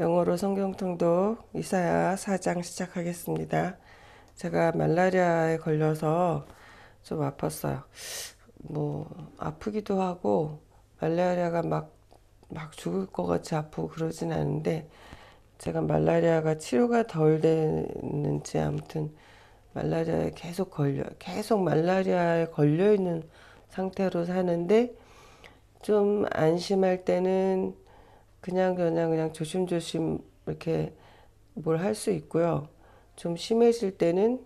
영어로 성경통독 이사야 4장 시작하겠습니다. 제가 말라리아에 걸려서 좀 아팠어요. 아프기도 하고 말라리아가 막 죽을 것 같이 아프고 그러진 않은데, 제가 말라리아가 치료가 덜 되는지 아무튼 말라리아에 계속 말라리아에 걸려 있는 상태로 사는데, 좀 안심할 때는 그냥 조심조심 이렇게 뭘 할 수 있고요. 좀 심해질 때는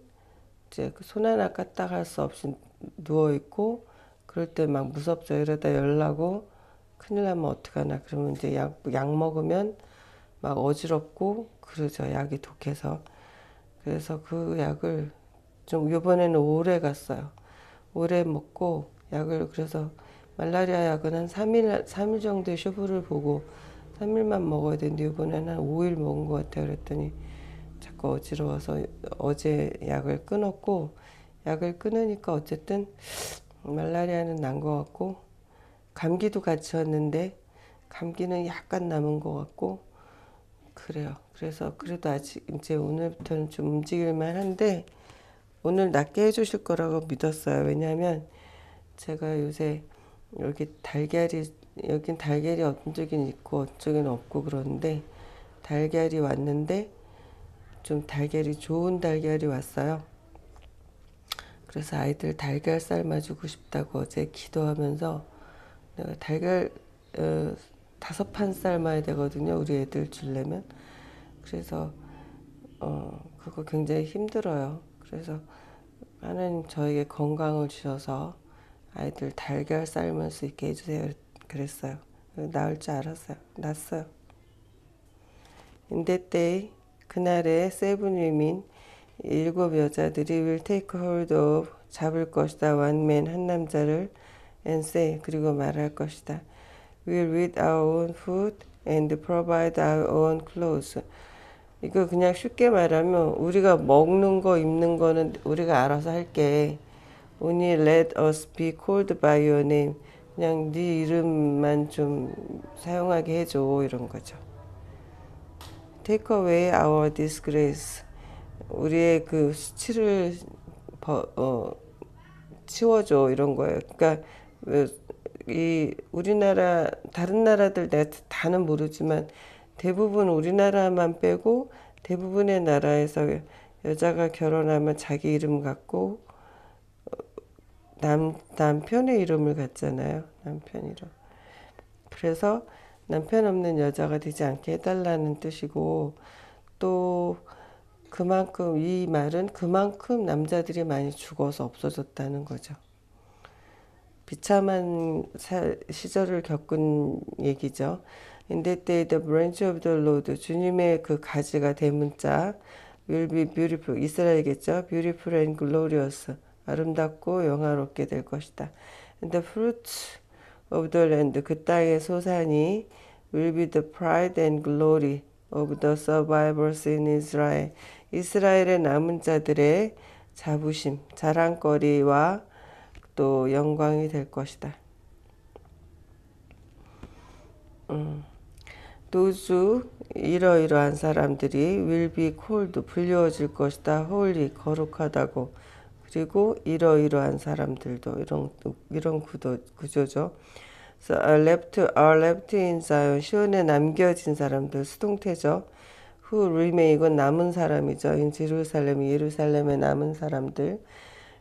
이제 손 하나 까딱 할 수 없이 누워 있고, 그럴 때 막 무섭죠. 이러다 열나고 큰일 나면 어떡하나. 그러면 이제 약 먹으면 막 어지럽고 그러죠. 약이 독해서. 그래서 그 약을 좀 이번에는 오래 갔어요. 오래 먹고 약을, 그래서 말라리아 약은 한 3일 정도의 쇼부를 보고 3일만 먹어야 되는데, 이번에는 한 5일 먹은 것 같아요. 그랬더니 자꾸 어지러워서 어제 약을 끊었고, 약을 끊으니까 어쨌든 말라리아는 난 것 같고, 감기도 같이 왔는데 감기는 약간 남은 것 같고 그래요. 그래서 그래도 아직 이제 오늘부터는 좀 움직일만 한데, 오늘 낫게 해주실 거라고 믿었어요. 왜냐하면 제가 요새 여긴 달걀이 어떤 쪽엔 있고 어떤 쪽엔 없고 그러는데, 달걀이 왔는데 좀 달걀이 좋은 달걀이 왔어요. 그래서 아이들 달걀 삶아주고 싶다고 어제 기도하면서, 내가 달걀 5판 삶아야 되거든요. 우리 애들 주려면. 그래서 그거 굉장히 힘들어요. 그래서 하나님 저에게 건강을 주셔서 아이들 달걀 삶을 수 있게 해주세요. 그랬어요. 나을 줄 알았어요. 났어요. In that day, 그날에 seven women, 7 여자들이 will take hold of, 잡을 것이다. one man, 한 남자를, and say, 그리고 말할 것이다. We'll eat our own food and provide our own clothes. 이거 그냥 쉽게 말하면, 우리가 먹는 거 입는 거는 우리가 알아서 할게. Only let us be called by your name. 그냥 네 이름만 좀 사용하게 해줘, 이런 거죠. Take away our disgrace. 우리의 그 수치를 치워줘, 이런 거예요. 그러니까 이 우리나라, 다른 나라들 내가 다는 모르지만 대부분 우리나라만 빼고 대부분의 나라에서 여자가 결혼하면 자기 이름 갖고 남편의 이름을 갖잖아요. 남편 이름. 그래서 남편 없는 여자가 되지 않게 해달라는 뜻이고, 또 그만큼, 이 말은 그만큼 남자들이 많이 죽어서 없어졌다는 거죠. 비참한 시절을 겪은 얘기죠. In that day the branch of the Lord, 주님의 그 가지가 대문자, will be beautiful, 이스라엘이겠죠. beautiful and glorious, 아름답고 영화롭게 될 것이다. And the fruit of the land, 그 땅의 소산이 will be the pride and glory of the survivors in Israel, 이스라엘의 남은 자들의 자부심, 자랑거리와 또 영광이 될 것이다. Those, 이러이러한 사람들이 will be called, 불리워질 것이다. holy, 거룩하다고. 그리고 이러이러한 사람들도, 이런 구조죠. So are left in Zion, 시온에 남겨진 사람들, 수동태죠. Who remain, 이건 남은 사람이죠. In Jerusalem, 예루살렘에 남은 사람들.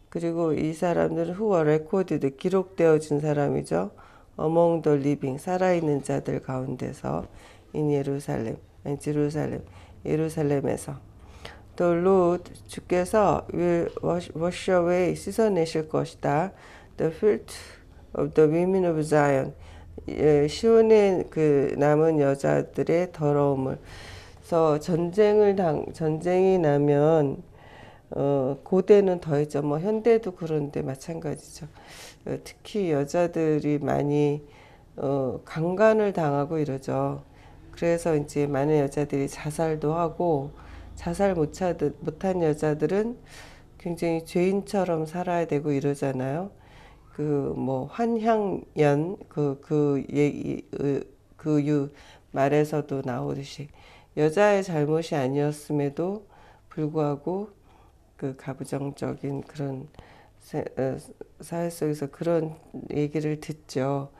그리고 이 사람들은 who are recorded, 기록되어진 사람이죠. Among the living, 살아있는 자들 가운데서. In 예루살렘, 예루살렘에서. The Lord, 주께서 will wash away, 씻어내실 것이다. The filth of the women of Zion, 시온의 그 남은 여자들의 더러움을. 그래서 전쟁이 나면 고대는 더했죠. 현대도 그런데 마찬가지죠. 특히 여자들이 많이 강간을 당하고 이러죠. 그래서 이제 많은 여자들이 자살도 하고, 자살 못한 여자들은 굉장히 죄인처럼 살아야 되고 이러잖아요. 환향연, 말에서도 나오듯이 여자의 잘못이 아니었음에도 불구하고 그 가부장적인 그런 사회 속에서 그런 얘기를 듣죠.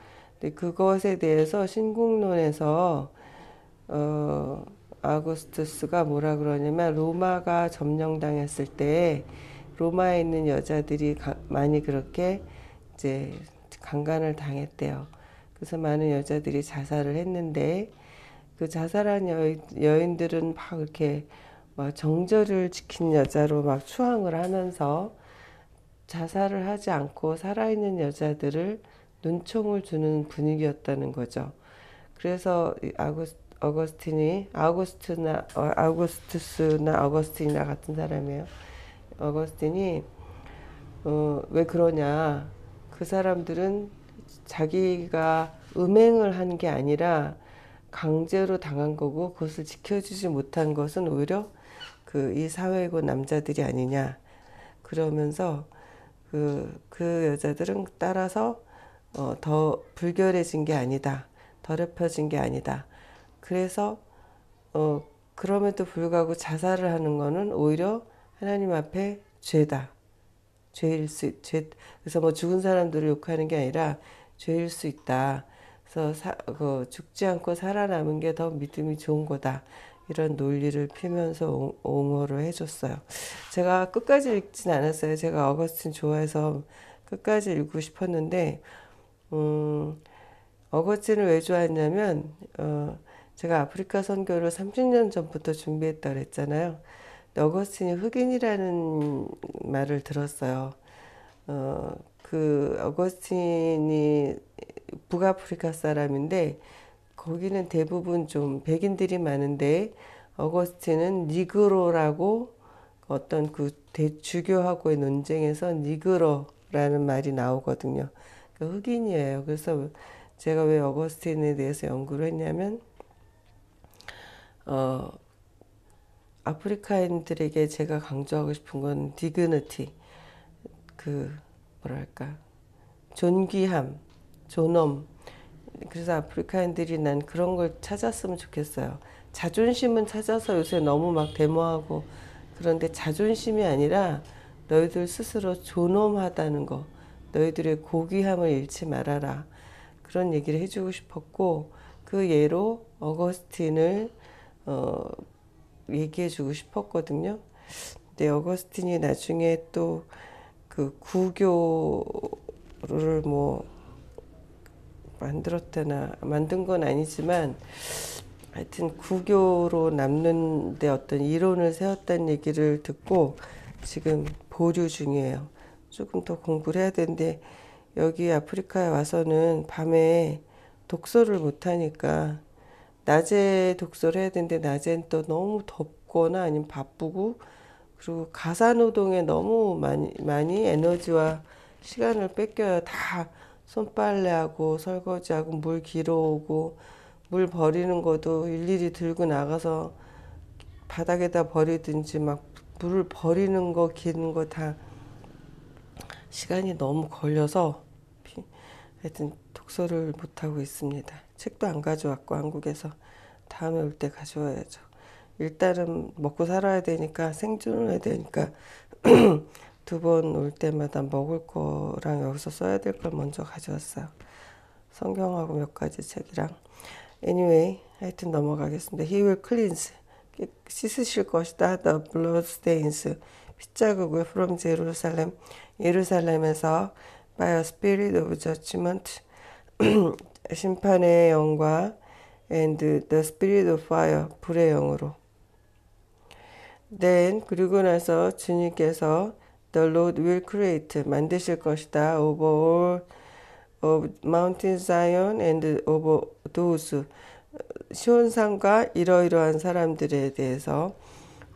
근데 그것에 대해서 신국론에서 아우구스투스가 뭐라 그러냐면 로마가 점령당했을 때 로마에 있는 여자들이 많이 그렇게 이제 강간을 당했대요. 그래서 많은 여자들이 자살을 했는데 그 자살한 여인들은 막 이렇게 막 정절을 지킨 여자로 막 추앙을 하면서 자살을 하지 않고 살아있는 여자들을 눈총을 주는 분위기였다는 거죠. 그래서 아우구스투스나 어거스틴이나 같은 사람이에요. 어거스틴이 왜 그러냐? 그 사람들은 자기가 음행을 한 게 아니라 강제로 당한 거고 그것을 지켜주지 못한 것은 오히려 이 사회고 남자들이 아니냐. 그러면서 그 여자들은 따라서 더 불결해진 게 아니다. 더럽혀진 게 아니다. 그래서 그럼에도 불구하고 자살을 하는 거는 오히려 하나님 앞에 죄다. 그래서 뭐 죽은 사람들을 욕하는 게 아니라 죄일 수 있다. 그래서 죽지 않고 살아남은 게 더 믿음이 좋은 거다. 이런 논리를 피면서 옹호를 해줬어요. 제가 끝까지 읽진 않았어요. 제가 어거스틴 좋아해서 끝까지 읽고 싶었는데 어거스틴을 왜 좋아했냐면 제가 아프리카 선교를 30년 전부터 준비했다 그랬잖아요. 어거스틴이 흑인이라는 말을 들었어요. 그 어거스틴이 북아프리카 사람인데 거기는 대부분 좀 백인들이 많은데 어거스틴은 니그로라고 어떤 그 대주교하고의 논쟁에서 니그로라는 말이 나오거든요. 그러니까 흑인이에요. 그래서 제가 왜 어거스틴에 대해서 연구를 했냐면 아프리카인들에게 제가 강조하고 싶은 건 디그니티, 뭐랄까 존귀함, 존엄. 그래서 아프리카인들이 난 그런 걸 찾았으면 좋겠어요. 자존심은 찾아서 요새 너무 막 데모하고 그런데 자존심이 아니라 너희들 스스로 존엄하다는 거, 너희들의 고귀함을 잃지 말아라. 그런 얘기를 해주고 싶었고 그 예로 어거스틴을 얘기해주고 싶었거든요. 근데 어거스틴이 나중에 또 그 구교를 뭐 만든 건 아니지만 하여튼 구교로 남는데 어떤 이론을 세웠다는 얘기를 듣고 지금 보류 중이에요. 조금 더 공부를 해야 되는데 여기 아프리카에 와서는 밤에 독서를 못하니까 낮에 독서를 해야 되는데 낮엔 또 너무 덥거나 아니면 바쁘고 그리고 가사노동에 너무 많이 에너지와 시간을 뺏겨요. 다 손빨래하고 설거지하고 물 길어오고 물 버리는 것도 일일이 들고 나가서 바닥에다 버리든지 막 물을 버리는 거 기는 거 다 시간이 너무 걸려서 하여튼 독서를 못하고 있습니다. 책도 안 가져왔고 한국에서 다음에 올 때 가져와야죠. 일단은 먹고 살아야 되니까 생존을 해야 되니까 두 번 올 때마다 먹을 거랑 여기서 써야 될 걸 먼저 가져왔어요. 성경하고 몇 가지 책이랑. Anyway, 하여튼 넘어가겠습니다. He will cleanse. 씻으실 것이다. The blood stains. 핏자국을 from Jerusalem. 예루살렘에서 by a spirit of judgment. 심판의 영과 and the spirit of fire. 불의 영으로. Then 그리고 나서 주님께서 The Lord will create 만드실 것이다. Over all of Mountain Zion and over those 시온산과 이러이러한 사람들에 대해서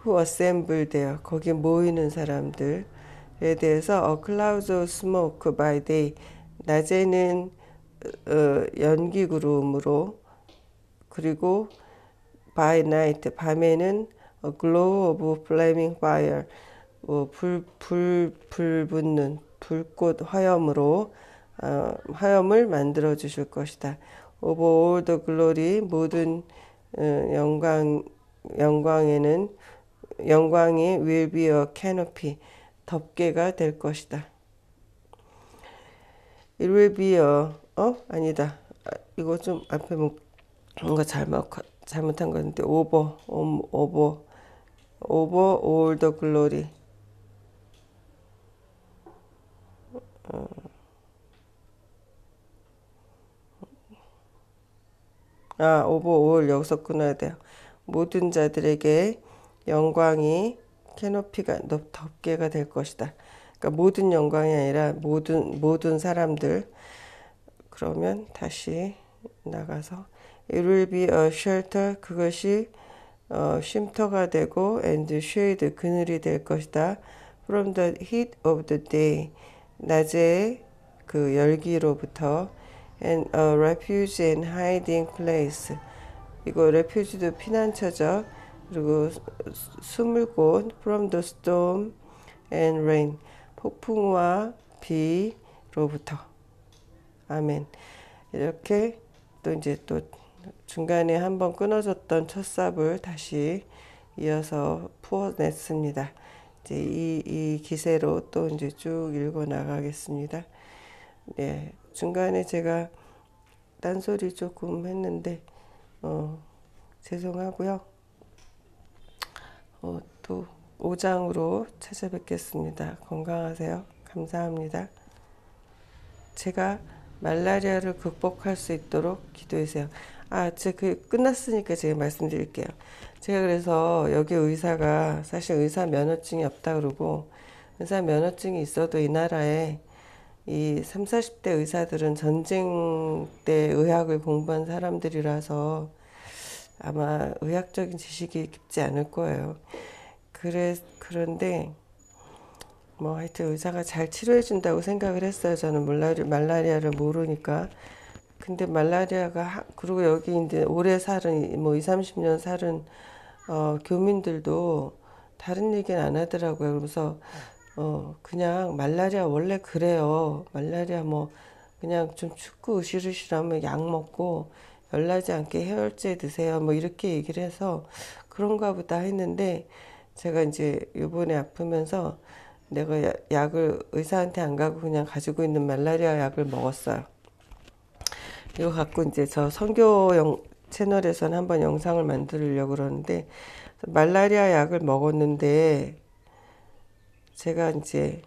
who assemble there 거기 모이는 사람들에 대해서 a cloud of smoke by day 낮에는 연기 구름으로 그리고 by night 밤에는 a glow of flaming fire 불 붙는 불꽃 화염으로 화염을 만들어 주실 것이다. Over all the glory 모든 영광 영광에는 영광이 will be a canopy 덮개가 될 것이다. It will be a 아니다. 이거 좀 앞에 뭔가 잘못한 건데 over all the glory over all 여기서 끊어야 돼요. 모든 자들에게 영광이 캐노피가 덮개가 될 것이다. 그러니까 모든 영광이 아니라 모든 사람들. 그러면 다시 나가서 It will be a shelter 그것이 쉼터가 되고 and shade 그늘이 될 것이다. From the heat of the day 낮의 그 열기로부터 and a refuge and hiding place 이거 refuge도 피난처죠. 그리고 숨을 곳 from the storm and rain 폭풍과 비로부터 아멘. 이렇게 또 이제 또 중간에 한번 끊어졌던 첫 삽을 다시 이어서 풀어냈습니다. 이제 이 기세로 또 이제 쭉 읽어 나가겠습니다. 네, 중간에 제가 딴소리 조금 했는데 죄송하고요. 또 5장으로 찾아뵙겠습니다. 건강하세요. 감사합니다. 제가 말라리아를 극복할 수 있도록 기도해주세요. 제가 끝났으니까 제가 말씀드릴게요. 제가 그래서 여기 의사가 사실 의사 면허증이 없다 그러고 의사 면허증이 있어도 이 나라에 이 30, 40대 의사들은 전쟁 때 의학을 공부한 사람들이라서 아마 의학적인 지식이 깊지 않을 거예요. 그런데 뭐 하여튼 의사가 잘 치료해 준다고 생각을 했어요. 저는 말라리아를 모르니까. 근데 말라리아가 그리고 여기 이제 오래 살은 뭐 20, 30년 살은 교민들도 다른 얘기는 안 하더라고요. 그래서 그냥 말라리아 원래 그래요. 말라리아 뭐 그냥 좀 춥고 으실으실하면 약 먹고 열나지 않게 해열제 드세요. 뭐 이렇게 얘기를 해서 그런가 보다 했는데 제가 이제 요번에 아프면서 내가 약을 의사한테 안 가고 그냥 가지고 있는 말라리아 약을 먹었어요. 이거 갖고 이제 저 선교 채널에서는 한번 영상을 만들려고 그러는데 말라리아 약을 먹었는데 제가 이제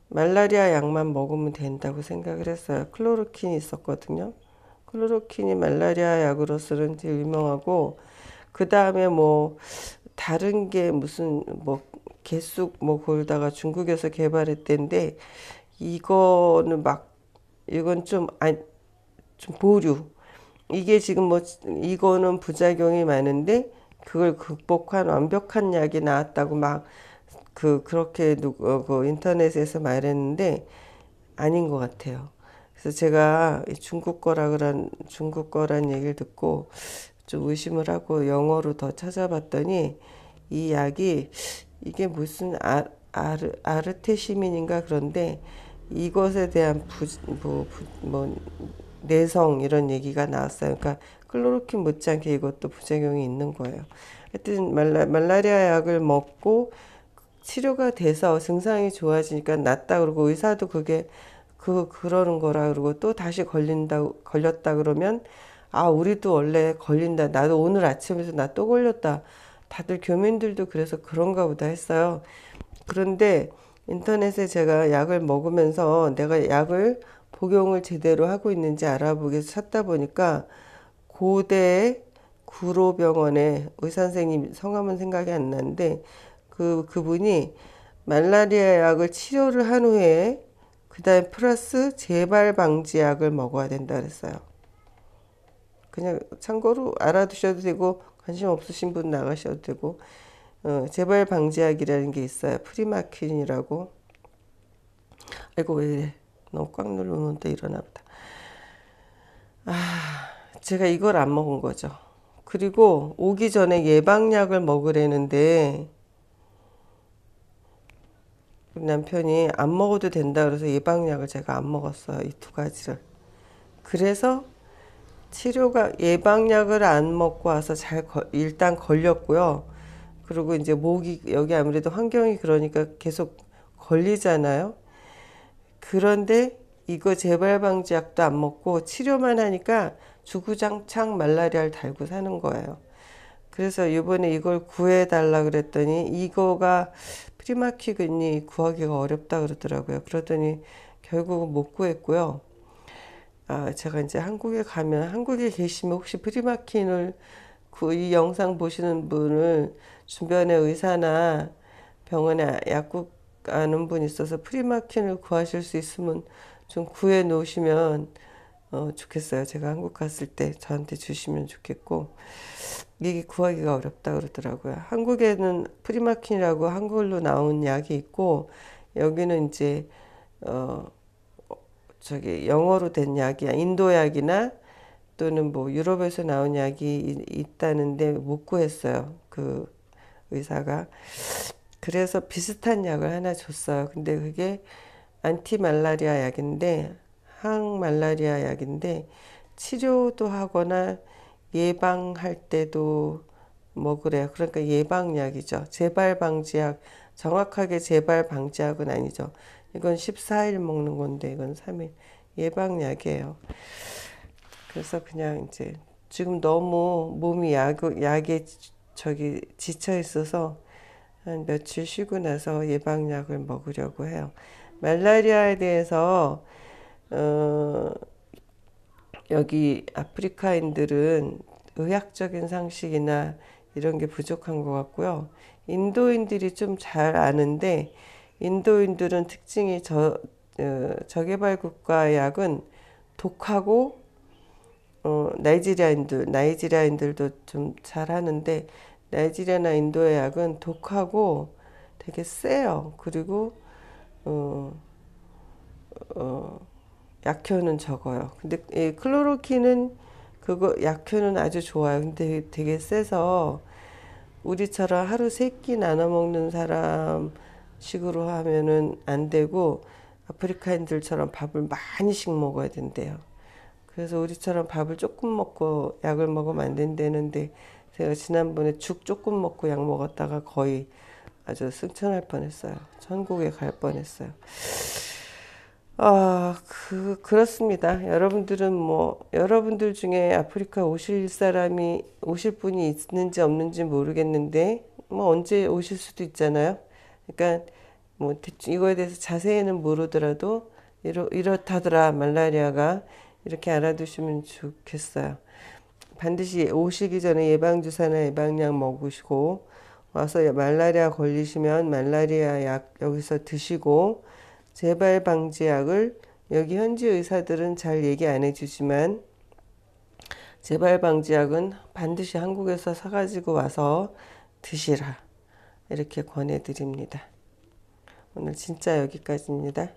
말라리아 약만 먹으면 된다고 생각을 했어요. 클로로킨이 있었거든요. 클로로킨이 말라리아 약으로서는 되게 유명하고 그 다음에 뭐 다른 게 무슨 뭐 개쑥 뭐 골다가 중국에서 개발했대는데 이건 좀 보류. 이게 지금 뭐 이거는 부작용이 많은데 그걸 극복한 완벽한 약이 나왔다고 그렇게 그 인터넷에서 말했는데 아닌 것 같아요. 그래서 제가 중국 거란 얘기를 듣고 좀 의심을 하고 영어로 더 찾아봤더니 이 약이 이게 무슨 아르테시민인가 그런데 이것에 대한 내성 이런 얘기가 나왔어요. 그러니까 클로로킨 못지않게 이것도 부작용이 있는 거예요. 하여튼 말라리아 약을 먹고 치료가 돼서 증상이 좋아지니까 낫다 그러고 의사도 그러는 거라 그러고 또 다시 걸렸다 그러면 우리도 원래 걸린다. 나도 오늘 아침에서 나 또 걸렸다. 다들 교민들도 그래서 그런가 보다 했어요. 그런데 인터넷에 제가 약을 먹으면서 내가 약을 복용을 제대로 하고 있는지 알아보기 위해서 찾다 보니까 고대 구로병원의 의사선생님 성함은 생각이 안 나는데 그분이 말라리아 약을 치료를 한 후에 그 다음에 플러스 재발 방지약을 먹어야 된다 그랬어요. 그냥 참고로 알아두셔도 되고 관심 없으신 분 나가셔도 되고 재발 방지약이라는 게 있어요. 프리마킨이라고. 아이고 왜 이래. 너무 꽉 누르는데 일어나 보다. 제가 이걸 안 먹은 거죠. 그리고 오기 전에 예방약을 먹으려는데 남편이 안 먹어도 된다 그래서 예방약을 제가 안 먹었어요. 이 두 가지를. 그래서 치료가 예방약을 안 먹고 와서 일단 걸렸고요. 그리고 이제 목이 여기 아무래도 환경이 그러니까 계속 걸리잖아요. 그런데 이거 재발 방지약도 안 먹고 치료만 하니까 주구장창 말라리아를 달고 사는 거예요. 그래서 이번에 이걸 구해달라 그랬더니 이거가 프리마키근이 구하기가 어렵다 그러더라고요. 그러더니 결국은 못 구했고요. 제가 이제 한국에 가면 한국에 계시면 혹시 프리마킨을 이 영상 보시는 분을 주변에 의사나 병원에 약국 아는 분 있어서 프리마킨을 구하실 수 있으면 좀 구해 놓으시면 좋겠어요. 제가 한국 갔을 때 저한테 주시면 좋겠고 이게 구하기가 어렵다 그러더라고요. 한국에는 프리마킨이라고 한글로 나온 약이 있고 여기는 이제 저기 영어로 된 약이야. 인도 약이나 또는 뭐 유럽에서 나온 약이 있다는데 못 구했어요. 그 의사가. 그래서 비슷한 약을 하나 줬어요. 근데 그게 안티말라리아 약인데 항말라리아 약인데 치료도 하거나 예방할 때도 먹으래요. 그러니까 예방약이죠. 재발 방지약. 정확하게 재발 방지약은 아니죠. 이건 14일 먹는 건데 이건 3일 예방약이에요. 그래서 그냥 이제 지금 너무 몸이 약에 저기 지쳐 있어서 한 며칠 쉬고 나서 예방약을 먹으려고 해요. 말라리아에 대해서 어, 여기 아프리카인들은 의학적인 상식이나 이런 게 부족한 것 같고요. 인도인들이 좀 잘 아는데 인도인들은 특징이 저개발 국가 약은 독하고 나이지리아인들도 좀 잘하는데 나이지리아나 인도의 약은 독하고 되게 세요. 그리고 어, 어, 약효는 적어요. 근데 이 클로로킨은 그거 약효는 아주 좋아요. 근데 되게 세서 우리처럼 하루 세 끼 나눠 먹는 사람 식으로 하면은 안 되고 아프리카인들처럼 밥을 많이씩 먹어야 된대요. 그래서 우리처럼 밥을 조금 먹고 약을 먹으면 안 된다는데 제가 지난번에 죽 조금 먹고 약 먹었다가 거의 아주 승천할 뻔했어요. 천국에 갈 뻔했어요. 그렇습니다. 여러분들은 여러분들 중에 아프리카 오실 분이 있는지 없는지 모르겠는데, 언제 오실 수도 있잖아요. 그러니까, 대충 이거에 대해서 자세히는 모르더라도, 이렇다더라, 말라리아가. 이렇게 알아두시면 좋겠어요. 반드시 오시기 전에 예방주사나 예방약 먹으시고, 와서 말라리아 걸리시면 말라리아 약 여기서 드시고, 재발 방지약을 여기 현지 의사들은 잘 얘기 안 해주지만 재발 방지약은 반드시 한국에서 사가지고 와서 드시라 이렇게 권해드립니다. 오늘 진짜 여기까지입니다.